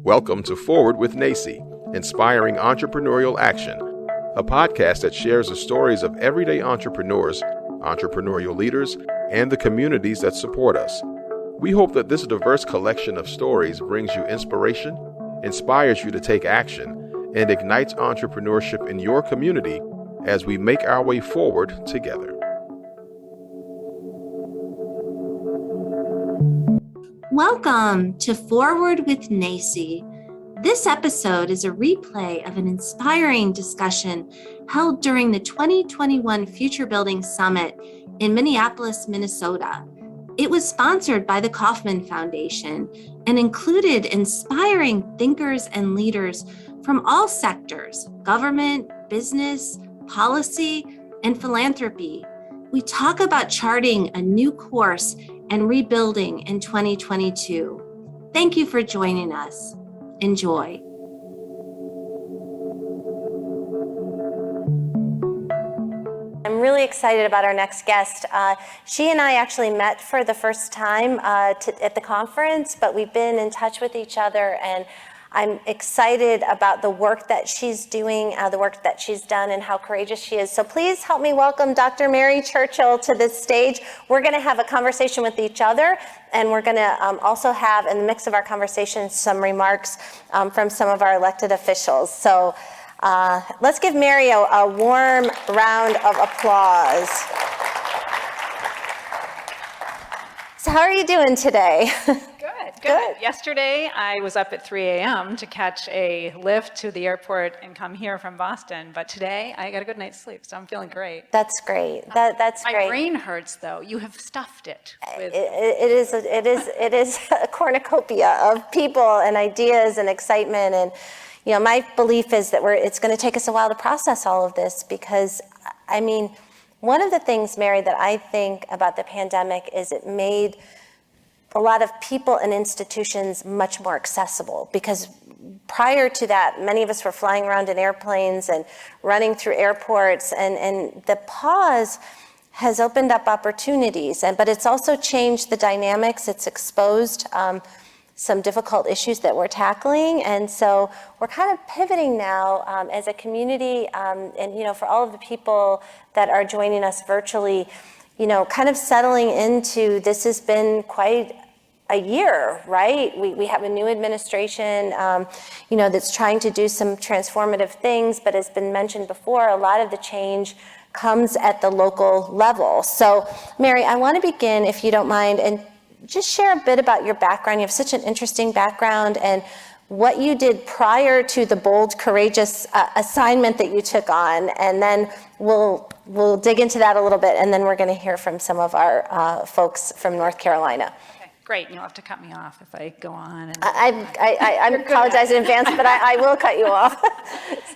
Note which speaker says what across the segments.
Speaker 1: Welcome to Forward with NACCE, Inspiring Entrepreneurial Action, a podcast that shares the stories of everyday entrepreneurs, entrepreneurial leaders, and the communities that support us. We hope that this diverse collection of stories brings you inspiration, inspires you to take action, and ignites entrepreneurship in your community as we make our way forward together.
Speaker 2: Welcome to Forward with NACCE. This episode is a replay of an inspiring discussion held during the 2021 Future Building Summit in Minneapolis, Minnesota. It was sponsored by the Kauffman Foundation and included inspiring thinkers and leaders from all sectors: government, business, policy, and philanthropy. We talk about charting a new course and rebuilding in 2022. Thank you for joining us. Enjoy. I'm really excited about our next guest. She and I actually met for the first time at the conference, but we've been in touch with each other, and I'm excited about the work that she's doing, the work that she's done, and how courageous she is. So please help me welcome Dr. Mary Churchill to this stage. We're going to have a conversation with each other, and we're going to also have, in the mix of our conversation, some remarks from some of our elected officials. So let's give Mary a warm round of applause. So how are you doing today?
Speaker 3: Good. Yesterday, I was up at 3 a.m. to catch a lift to the airport and come here from Boston. But today, I got a good night's sleep, so I'm feeling great.
Speaker 2: That's great. That's great.
Speaker 3: My brain hurts, though. You have stuffed it.
Speaker 2: It is a cornucopia of people and ideas and excitement. And my belief is that it's going to take us a while to process all of this, because, one of the things, Mary, that I think about the pandemic is it made a lot of people and institutions much more accessible, because prior to that, many of us were flying around in airplanes and running through airports, and the pause has opened up opportunities, but it's also changed the dynamics. It's exposed some difficult issues that we're tackling, and so we're kind of pivoting now as a community, and for all of the people that are joining us virtually, kind of settling into, this has been quite a year, right? We have a new administration, that's trying to do some transformative things, but as been mentioned before, a lot of the change comes at the local level. So, Mary, I want to begin, if you don't mind, and just share a bit about your background. You have such an interesting background, and what you did prior to the bold, courageous assignment that you took on, and then we'll dig into that a little bit, and then we're going to hear from some of our folks from North Carolina.
Speaker 3: Okay, great. You'll have to cut me off if I go on.
Speaker 2: I apologize in advance, but I will cut you off.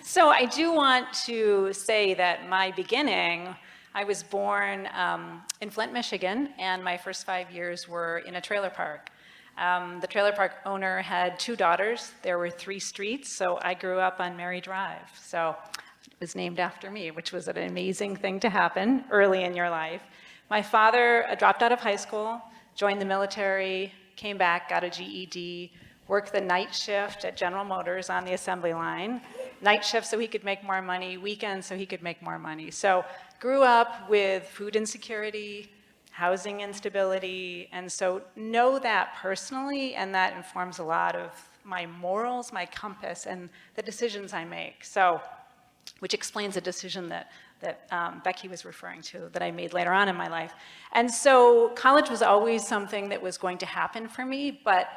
Speaker 3: So I do want to say that my beginning, I was born in Flint, Michigan, and my first 5 years were in a trailer park. The trailer park owner had 2 daughters. There were 3 streets, so I grew up on Mary Drive. So it was named after me, which was an amazing thing to happen early in your life. My father dropped out of high school, joined the military, came back, got a GED, worked the night shift at General Motors on the assembly line. Night shift so he could make more money, weekends so he could make more money. So grew up with food insecurity, housing instability, and so know that personally, and that informs a lot of my morals, my compass, and the decisions I make. So, which explains the decision that Becky was referring to that I made later on in my life. And so college was always something that was going to happen for me, but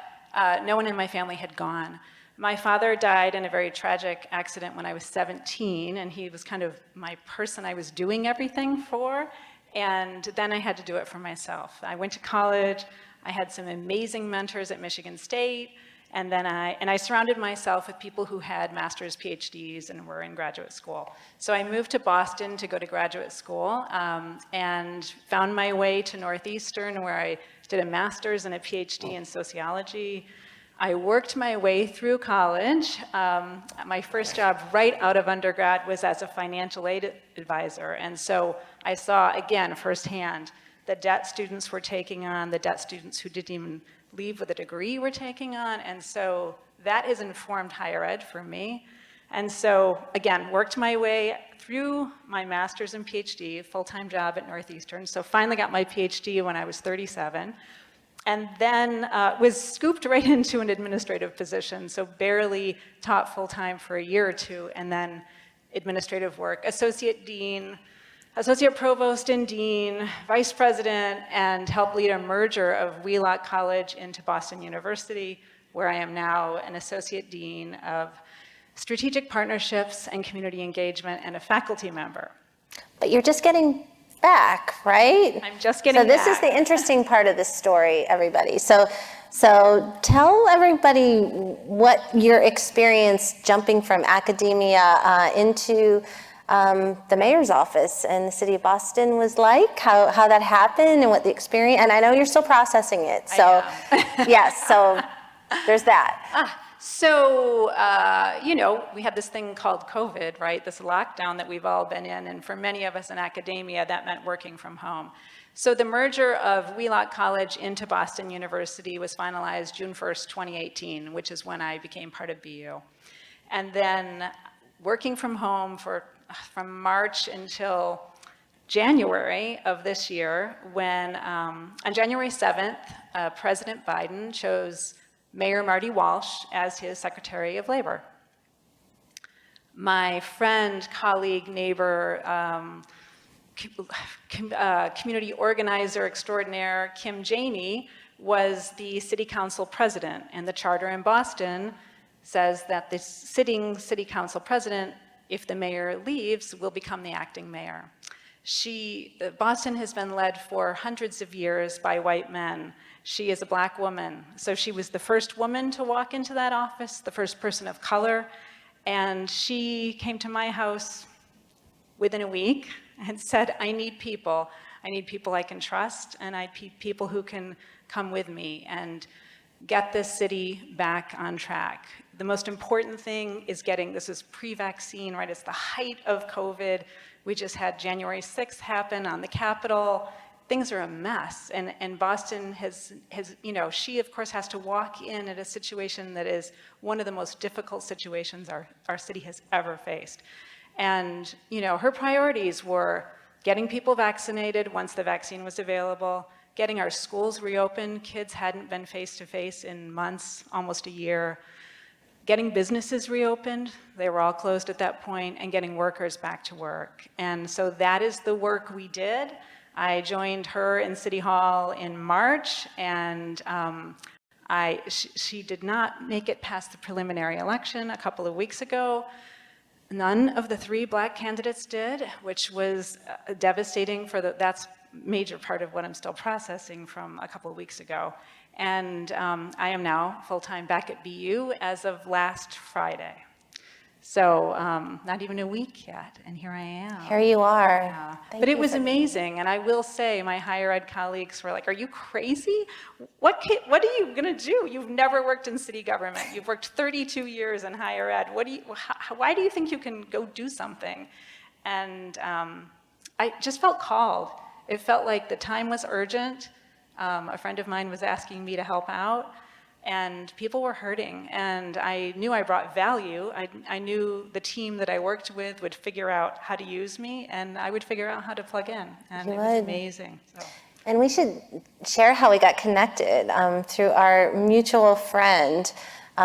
Speaker 3: no one in my family had gone. My father died in a very tragic accident when I was 17, and he was kind of my person I was doing everything for. And then I had to do it for myself. I went to college, I had some amazing mentors at Michigan State, and then I surrounded myself with people who had master's, PhDs, and were in graduate school. So I moved to Boston to go to graduate school, and found my way to Northeastern, where I did a master's and a PhD in sociology. I worked my way through college. My first job right out of undergrad was as a financial aid advisor, and so I saw, again, firsthand, the debt students were taking on, the debt students who didn't even leave with a degree were taking on. And so that has informed higher ed for me. And so, again, worked my way through my master's and PhD, full-time job at Northeastern. So finally got my PhD when I was 37. And then was scooped right into an administrative position, so barely taught full-time for a year or two, and then administrative work, associate dean, associate provost and dean, vice president, and helped lead a merger of Wheelock College into Boston University, where I am now an associate dean of strategic partnerships and community engagement and a faculty member.
Speaker 2: But you're just getting back, right?
Speaker 3: I'm just getting back.
Speaker 2: So this is the interesting part of this story, everybody. So tell everybody what your experience jumping from academia into the mayor's office in the city of Boston was like, how that happened and what the experience, and I know you're still processing it. So yes, so there's that.
Speaker 3: So, we had this thing called COVID, right? This lockdown that we've all been in, and for many of us in academia, that meant working from home. So the merger of Wheelock College into Boston University was finalized June 1st, 2018, which is when I became part of BU. And then working from home from March until January of this year, when on January 7th, President Biden chose Mayor Marty Walsh as his Secretary of Labor. My friend, colleague, neighbor, community organizer extraordinaire, Kim Janey, was the city council president, and the charter in Boston says that the sitting city council president, if the mayor leaves, will become the acting mayor. Boston has been led for hundreds of years by white men. She is a black woman, so she was the first woman to walk into that office, the first person of color, and she came to my house within a week and said, I need people I can trust, and I need people who can come with me and get this city back on track. The most important thing is this is pre-vaccine, right? It's the height of COVID. We just had January 6th happen on the Capitol. Things are a mess, and Boston has, she of course has to walk in at a situation that is one of the most difficult situations our city has ever faced. And, her priorities were getting people vaccinated once the vaccine was available, getting our schools reopened. Kids hadn't been face-to-face in months, almost a year. Getting businesses reopened, they were all closed at that point, and getting workers back to work. And so that is the work we did. I joined her in City Hall in March, and she did not make it past the preliminary election a couple of weeks ago. None of the 3 black candidates did, which was devastating that's major part of what I'm still processing from a couple of weeks ago. And I am now full-time back at BU as of last Friday. So not even a week yet, and here I am.
Speaker 2: Here you are.
Speaker 3: Yeah. But it was amazing, and I will say my higher ed colleagues were like, are you crazy? What are you gonna do? You've never worked in city government. You've worked 32 years in higher ed. Why do you think you can go do something? And I just felt called. It felt like the time was urgent. A friend of mine was asking me to help out, and people were hurting, and I knew I brought value. I knew the team that I worked with would figure out how to use me, and I would figure out how to plug in, and it was amazing. So.
Speaker 2: And we should share how we got connected through our mutual friend,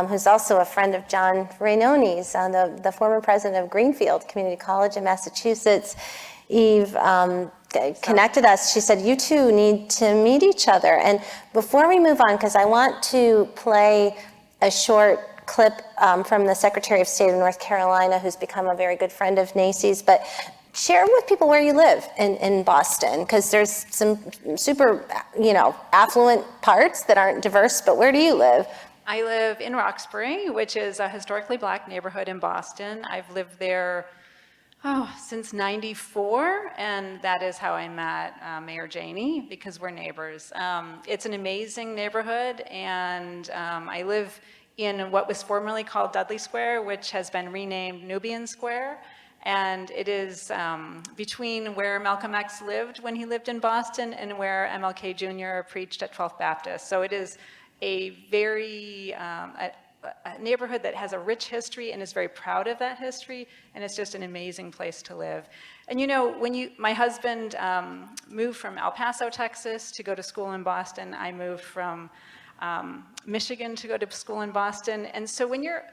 Speaker 2: who's also a friend of John Rainoni's, the former president of Greenfield Community College in Massachusetts. Eve connected us. She said, you two need to meet each other. And before we move on, because I want to play a short clip from the Secretary of State of North Carolina, who's become a very good friend of NACCE's, but share with people where you live in Boston, because there's some super, affluent parts that aren't diverse, but where do you live?
Speaker 3: I live in Roxbury, which is a historically black neighborhood in Boston. I've lived there since '94, and that is how I met Mayor Janey, because we're neighbors. It's an amazing neighborhood, and I live in what was formerly called Dudley Square, which has been renamed Nubian Square, And it is between where Malcolm X lived when he lived in Boston and where MLK Jr. preached at 12th Baptist. So it is a very, a neighborhood that has a rich history and is very proud of that history, and it's just an amazing place to live. And you know, my husband moved from El Paso, Texas to go to school in Boston. I moved from Michigan to go to school in Boston. And so when you're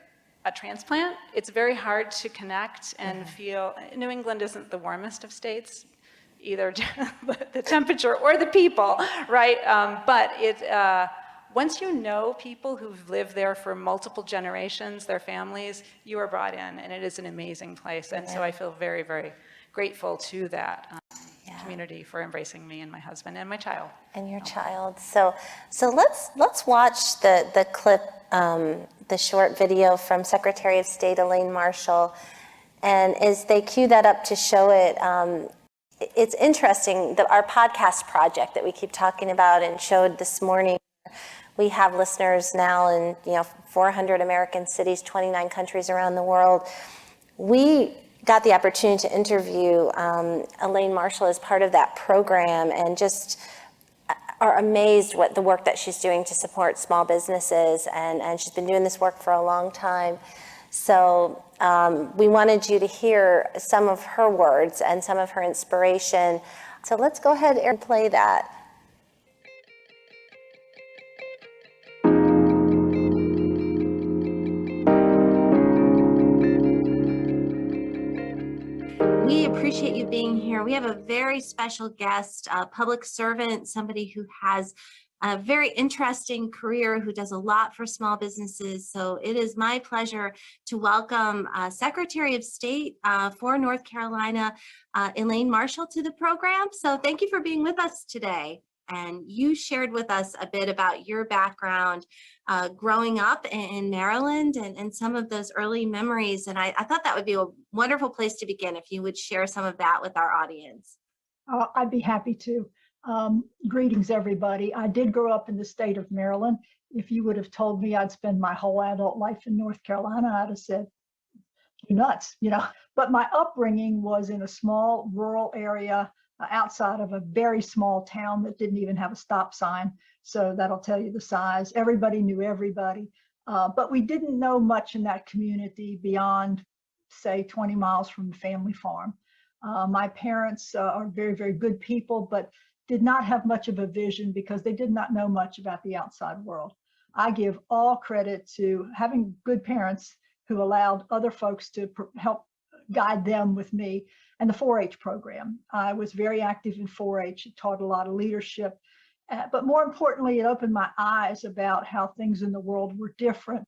Speaker 3: a transplant, it's very hard to connect and feel. New England isn't the warmest of states, either the temperature or the people, right? But once you know people who've lived there for multiple generations, their families, you are brought in, and it is an amazing place. And so I feel very, very grateful to that community for embracing me and my husband and my child.
Speaker 2: And your child. So let's watch the clip, the short video from Secretary of State Elaine Marshall. And as they cue that up to show it, it's interesting that our podcast project that we keep talking about and showed this morning, we have listeners now in 400 American cities, 29 countries around the world. We got the opportunity to interview Elaine Marshall as part of that program, and just are amazed what the work that she's doing to support small businesses, and she's been doing this work for a long time. So we wanted you to hear some of her words and some of her inspiration. So let's go ahead and play that. We appreciate you being here. We have a very special guest, a public servant, somebody who has a very interesting career, who does a lot for small businesses. So it is my pleasure to welcome Secretary of State for North Carolina, Elaine Marshall, to the program. So thank you for being with us today. And you shared with us a bit about your background growing up in Maryland and some of those early memories. And I thought that would be a wonderful place to begin if you would share some of that with our audience.
Speaker 4: I'd be happy to. Greetings, everybody. I did grow up in the state of Maryland. If you would have told me I'd spend my whole adult life in North Carolina, I'd have said, you're nuts, But my upbringing was in a small rural area outside of a very small town that didn't even have a stop sign. So that'll tell you the size. Everybody knew everybody. But we didn't know much in that community beyond, say, 20 miles from the family farm. My parents are very, very good people, but did not have much of a vision because they did not know much about the outside world. I give all credit to having good parents who allowed other folks to help guide them with me, and the 4-H program. I was very active in 4-H. It taught a lot of leadership, but more importantly, it opened my eyes about how things in the world were different.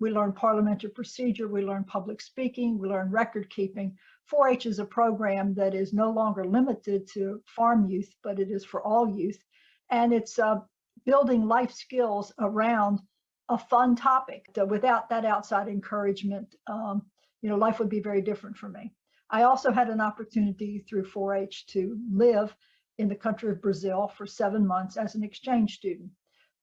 Speaker 4: We learned parliamentary procedure, we learned public speaking, we learned record keeping. 4-H is a program that is no longer limited to farm youth, but it is for all youth. And it's building life skills around a fun topic. Without that outside encouragement, life would be very different for me. I also had an opportunity through 4-H to live in the country of Brazil for 7 months as an exchange student.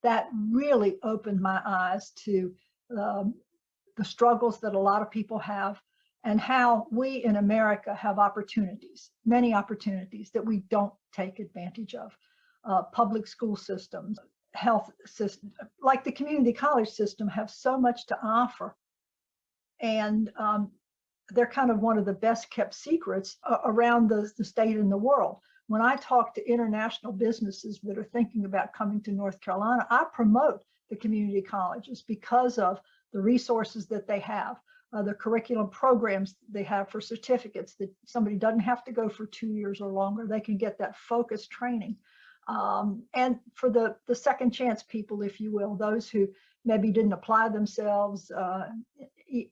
Speaker 4: That really opened my eyes to the struggles that a lot of people have, and how we in America have opportunities, many opportunities that we don't take advantage of. Public school systems, health system, like the community college system, have so much to offer. And they're kind of one of the best kept secrets around the state and the world. When I talk to international businesses that are thinking about coming to North Carolina, I promote the community colleges because of the resources that they have, the curriculum programs they have for certificates that somebody doesn't have to go for 2 years or longer. They can get that focused training. And for the second chance people, if you will, those who maybe didn't apply themselves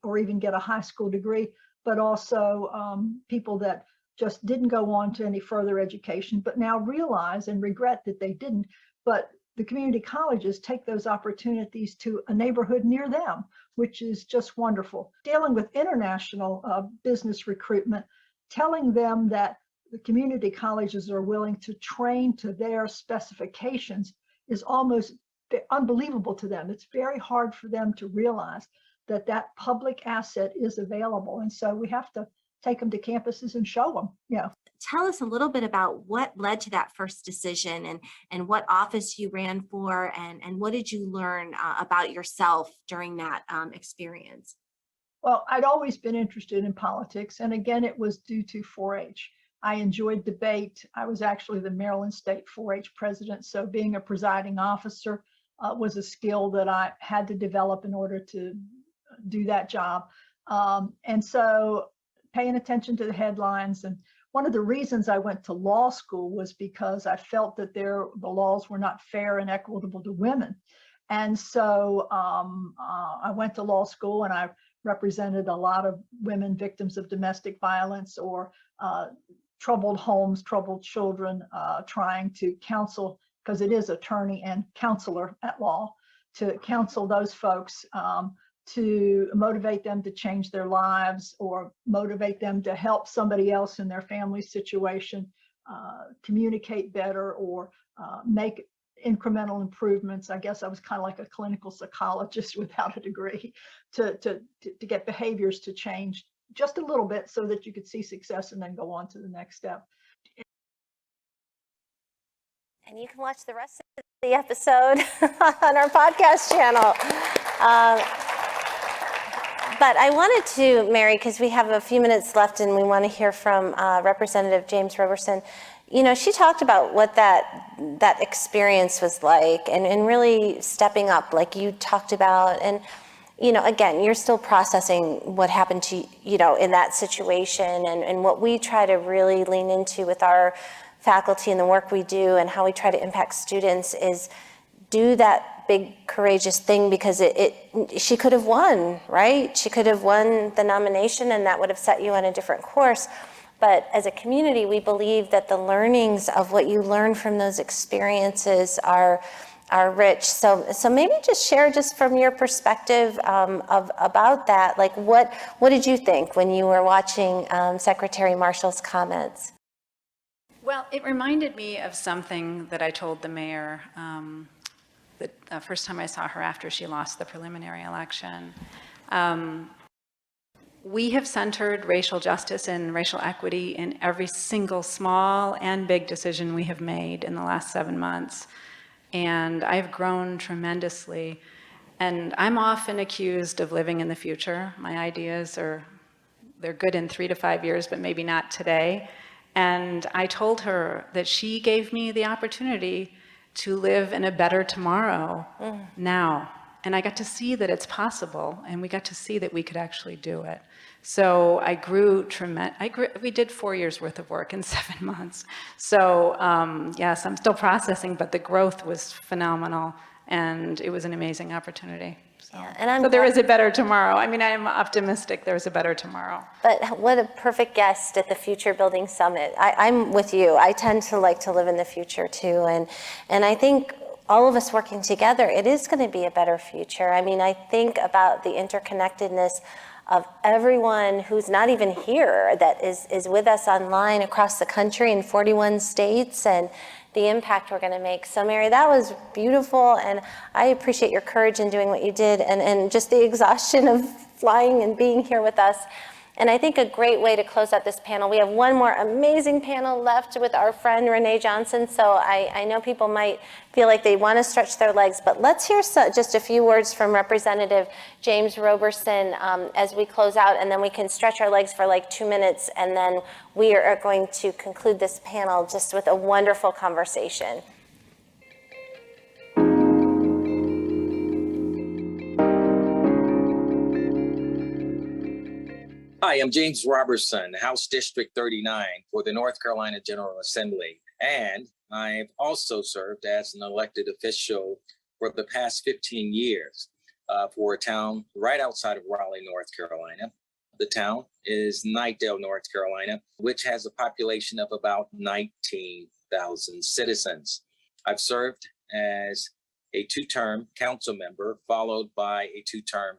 Speaker 4: or even get a high school degree, but also people that just didn't go on to any further education, but now realize and regret that they didn't. But the community colleges take those opportunities to a neighborhood near them, which is just wonderful. Dealing with international business recruitment, telling them that the community colleges are willing to train to their specifications is almost unbelievable to them. It's very hard for them to realize that that public asset is available. And so we have to take them to campuses and show them. Yeah.
Speaker 2: Tell us a little bit about what led to that first decision and what office you ran for and what did you learn about yourself during that experience?
Speaker 4: Well, I'd always been interested in politics. And again, it was due to 4-H. I enjoyed debate. I was actually the Maryland State 4-H president. So being a presiding officer was a skill that I had to develop in order to do that job. And so paying attention to the headlines. And one of the reasons I went to law school was because I felt that the laws were not fair and equitable to women. And so I went to law school and I represented a lot of women victims of domestic violence or troubled homes, troubled children, trying to counsel, because it is attorney and counselor at law, to counsel those folks to motivate them to change their lives or motivate them to help somebody else in their family situation communicate better or make incremental improvements. I guess I was kind of like a clinical psychologist without a degree to get behaviors to change just a little bit so that you could see success and then go on to the next step.
Speaker 2: And you can watch the rest of the episode on our podcast channel. But I wanted to, Mary, because we have a few minutes left and we want to hear from Representative James Roberson. You know, she talked about what that experience was like and really stepping up like you talked about. And, you know, again, you're still processing what happened to you know, in that situation and what we try to really lean into with our faculty and the work we do and how we try to impact students is do that big courageous thing because she could have won, right? She could have won the nomination and that would have set you on a different course. But as a community, we believe that the learnings of what you learn from those experiences are rich. So maybe just share just from your perspective about that. Like what did you think when you were watching Secretary Marshall's comments?
Speaker 3: Well, it reminded me of something that I told the mayor the first time I saw her after she lost the preliminary election. We have centered racial justice and racial equity in every single small and big decision we have made in the last 7 months. And I've grown tremendously. And I'm often accused of living in the future. My ideas they're good in 3 to 5 years, but maybe not today. And I told her that she gave me the opportunity to live in a better tomorrow now. And I got to see that it's possible, and we got to see that we could actually do it. So I grew we did 4 years worth of work in 7 months. So yes, I'm still processing, but the growth was phenomenal, and it was an amazing opportunity. So,
Speaker 2: yeah, and
Speaker 3: so there is a better tomorrow. I mean, I'm optimistic there's a better tomorrow.
Speaker 2: But what a perfect guest at the Future Building Summit. I'm with you. I tend to like to live in the future too. And I think all of us working together, it is going to be a better future. I mean, I think about the interconnectedness of everyone who's not even here that is with us online across the country in 41 states and the impact we're going to make. So Mary, that was beautiful, and I appreciate your courage in doing what you did and just the exhaustion of flying and being here with us. And I think a great way to close out this panel, we have one more amazing panel left with our friend Renee Johnson. So I know people might feel like they want to stretch their legs, but let's hear just a few words from Representative James Roberson as we close out, and then we can stretch our legs for like 2 minutes, and then we are going to conclude this panel just with a wonderful conversation.
Speaker 5: Hi, I'm James Roberson, House District 39 for the North Carolina General Assembly, and I've also served as an elected official for the past 15 years for a town right outside of Raleigh, North Carolina. The town is Knightdale, North Carolina, which has a population of about 19,000 citizens. I've served as a 2-term council member, followed by a 2-term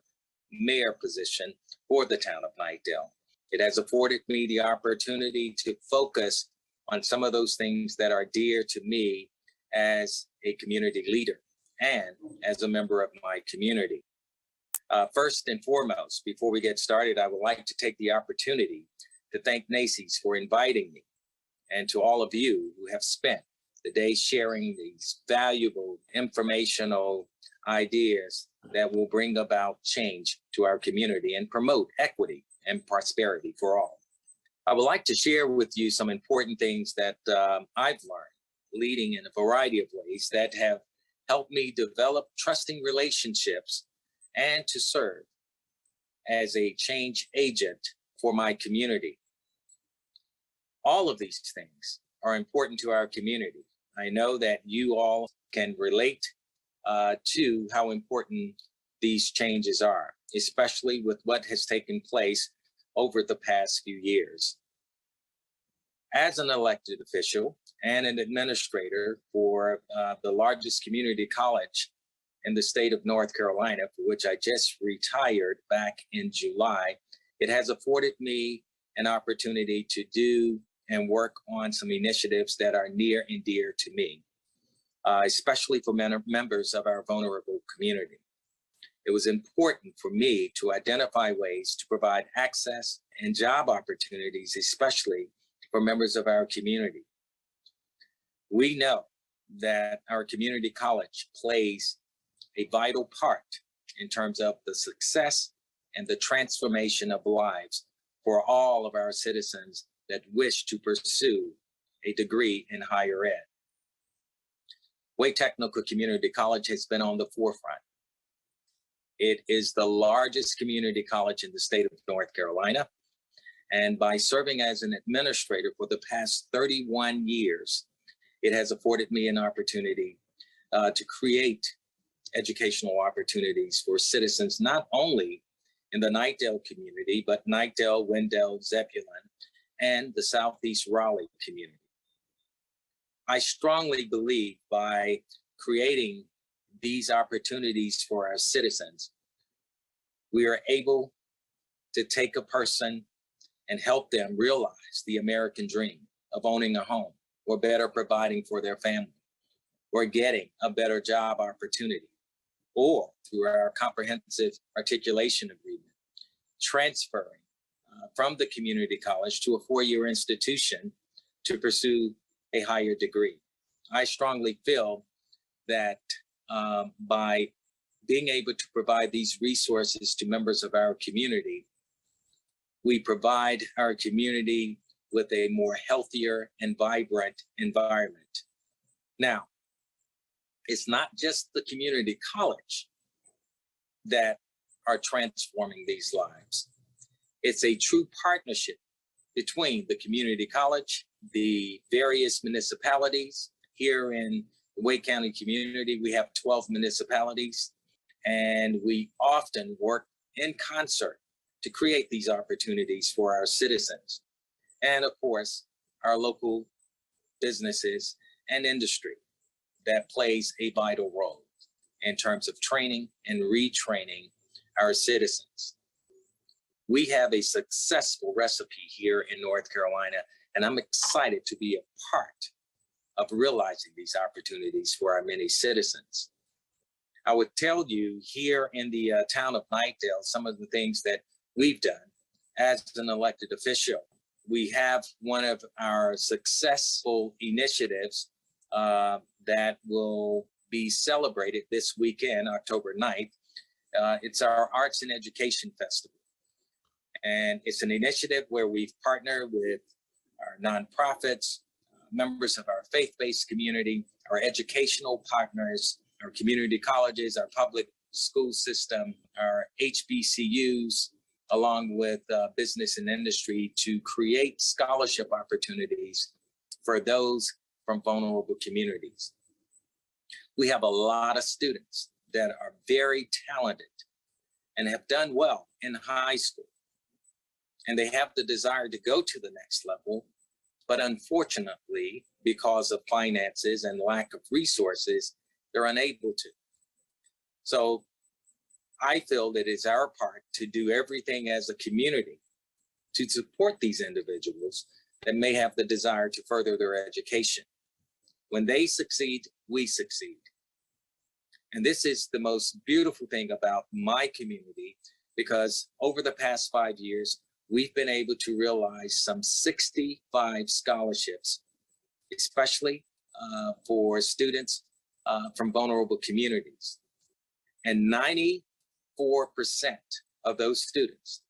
Speaker 5: mayor position for the town of Knightdale. It has afforded me the opportunity to focus on some of those things that are dear to me as a community leader and as a member of my community. First and foremost, before we get started, I would like to take the opportunity to thank NACCE for inviting me, and to all of you who have spent the day sharing these valuable informational ideas that will bring about change to our community and promote equity and prosperity for all. I would like to share with you some important things that I've learned leading in a variety of ways that have helped me develop trusting relationships and to serve as a change agent for my community. All of these things are important to our community. I know that you all can relate to how important these changes are, especially with what has taken place over the past few years. As an elected official and an administrator for the largest community college in the state of North Carolina, for which I just retired back in July, it has afforded me an opportunity to do and work on some initiatives that are near and dear to me, especially for members of our vulnerable community. It was important for me to identify ways to provide access and job opportunities, especially for members of our community. We know that our community college plays a vital part in terms of the success and the transformation of lives for all of our citizens that wish to pursue a degree in higher ed. Wake Technical Community College has been on the forefront. It is the largest community college in the state of North Carolina. And by serving as an administrator for the past 31 years, it has afforded me an opportunity to create educational opportunities for citizens, not only in the Knightdale community, but Knightdale, Wendell, Zebulon, and the Southeast Raleigh community. I strongly believe by creating these opportunities for our citizens, we are able to take a person and help them realize the American dream of owning a home, or better providing for their family, or getting a better job opportunity, or through our comprehensive articulation agreement, transferring from the community college to a four-year institution to pursue a higher degree. I strongly feel that by being able to provide these resources to members of our community, we provide our community with a more healthier and vibrant environment. Now, it's not just the community college that are transforming these lives. It's a true partnership between the community college, the various municipalities. Here in the Wake County community, we have 12 municipalities, and we often work in concert to create these opportunities for our citizens. And of course, our local businesses and industry that plays a vital role in terms of training and retraining our citizens. We have a successful recipe here in North Carolina, and I'm excited to be a part of realizing these opportunities for our many citizens. I would tell you here in the town of Knightdale some of the things that we've done as an elected official. We have one of our successful initiatives that will be celebrated this weekend, October 9th. It's our Arts and Education Festival. And it's an initiative where we've partnered with our nonprofits, members of our faith-based community, our educational partners, our community colleges, our public school system, our HBCUs, along with business and industry, to create scholarship opportunities for those from vulnerable communities. We have a lot of students that are very talented and have done well in high school, and they have the desire to go to the next level, but unfortunately, because of finances and lack of resources, they're unable to. So I feel that it's our part to do everything as a community to support these individuals that may have the desire to further their education. When they succeed, we succeed. And this is the most beautiful thing about my community, because over the past 5 years, we've been able to realize some 65 scholarships, especially for students from vulnerable communities. And 94% of those students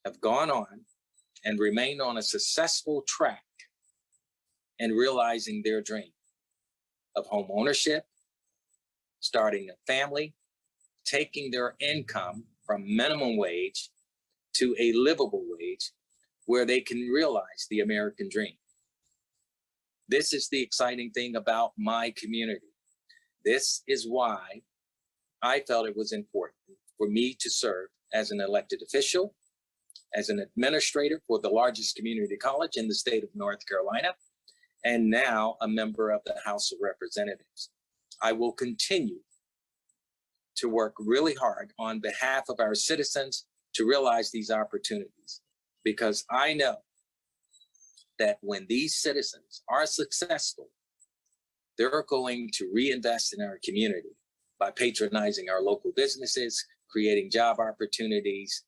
Speaker 5: have gone on and remained on a successful track in realizing their dream of home ownership, starting a family, taking their income from minimum wage to a livable wage where they can realize the American dream. This is the exciting thing about my community. This is why I felt it was important for me to serve as an elected official, as an administrator for the largest community college in the state of North Carolina, and now a member of the House of Representatives. I will continue to work really hard on behalf of our citizens to realize these opportunities, because I know that when these citizens are successful, they're going to reinvest in our community by patronizing our local businesses, creating job opportunities,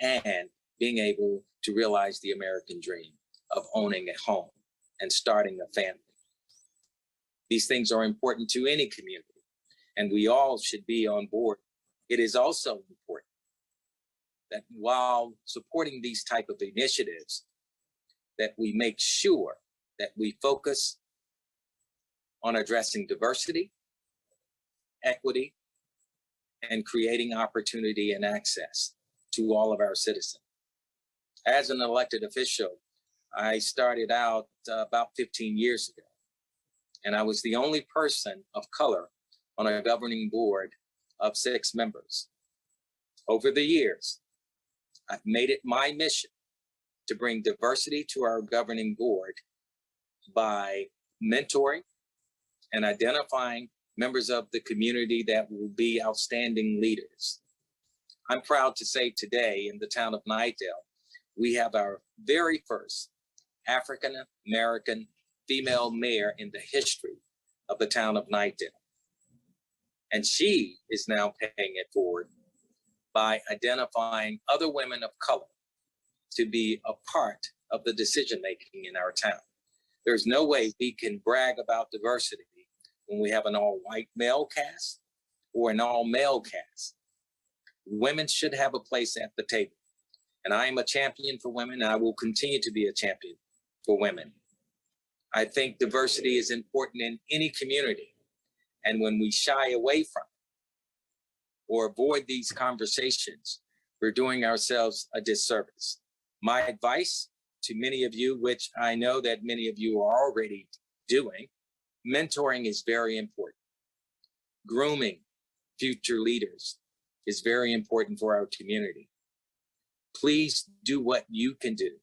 Speaker 5: and being able to realize the American dream of owning a home and starting a family. These things are important to any community, and we all should be on board. It is also important that while supporting these type of initiatives, that we make sure that we focus on addressing diversity, equity, and creating opportunity and access to all of our citizens. As an elected official, I started out about 15 years ago, and I was the only person of color on a governing board of 6 members. Over the years, I've made it my mission to bring diversity to our governing board by mentoring and identifying members of the community that will be outstanding leaders. I'm proud to say today in the town of Knightdale, we have our very first African-American female mayor in the history of the town of Knightdale. And she is now paying it forward by identifying other women of color to be a part of the decision-making in our town. There's no way we can brag about diversity when we have an all-white male cast or an all-male cast. Women should have a place at the table. And I am a champion for women, and I will continue to be a champion for women. I think diversity is important in any community. And when we shy away from it or avoid these conversations, we're doing ourselves a disservice. My advice to many of you, which I know that many of you are already doing, mentoring is very important. Grooming future leaders is very important for our community. Please do what you can do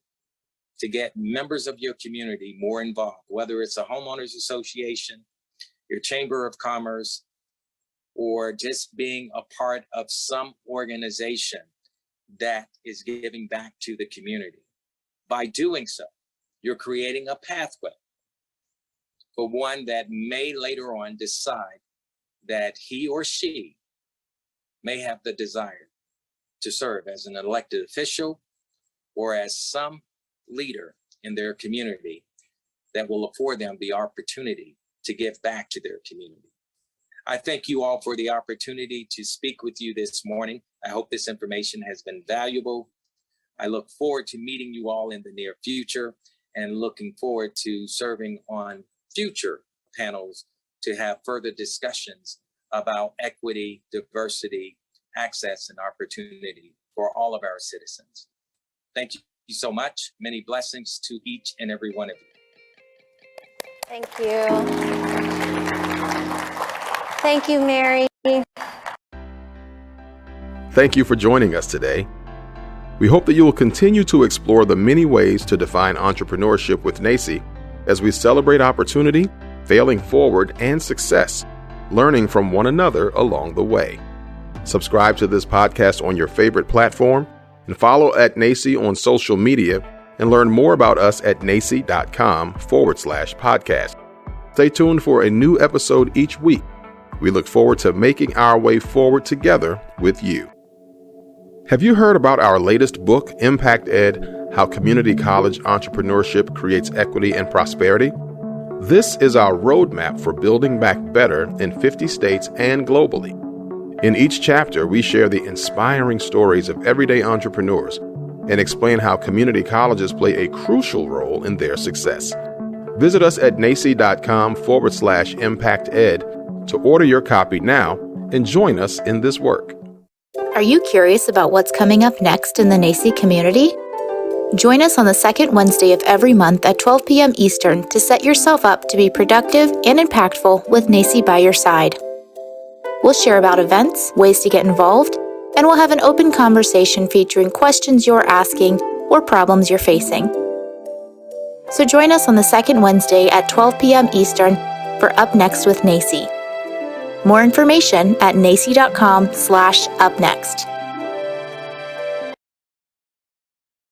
Speaker 5: to get members of your community more involved, whether it's a homeowners association, your chamber of commerce, or just being a part of some organization that is giving back to the community. By doing so, you're creating a pathway for one that may later on decide that he or she may have the desire to serve as an elected official or as some leader in their community that will afford them the opportunity to give back to their community. I thank you all for the opportunity to speak with you this morning. I hope this information has been valuable. I look forward to meeting you all in the near future and looking forward to serving on future panels to have further discussions about equity, diversity, access, and opportunity for all of our citizens. Thank you so much. Many blessings to each and every one of you.
Speaker 2: Thank you. Thank you, Mary.
Speaker 1: Thank you for joining us today. We hope that you will continue to explore the many ways to define entrepreneurship with NACCE as we celebrate opportunity, failing forward, and success, learning from one another along the way. Subscribe to this podcast on your favorite platform and follow at NACCE on social media and learn more about us at nacce.com/podcast. Stay tuned for a new episode each week. We look forward to making our way forward together with you. Have you heard about our latest book, Impact Ed: How Community College Entrepreneurship Creates Equity and Prosperity? This is our roadmap for building back better in 50 states and globally. In each chapter, we share the inspiring stories of everyday entrepreneurs and explain how community colleges play a crucial role in their success. Visit us at NACCE.com/ImpactEd to order your copy now and join us in this work.
Speaker 6: Are you curious about what's coming up next in the NACCE community? Join us on the second Wednesday of every month at 12 p.m. Eastern to set yourself up to be productive and impactful with NACCE by your side. We'll share about events, ways to get involved, and we'll have an open conversation featuring questions you're asking or problems you're facing. So join us on the second Wednesday at 12 p.m. Eastern for Up Next with NACCE. More information at nacce.com/upnext.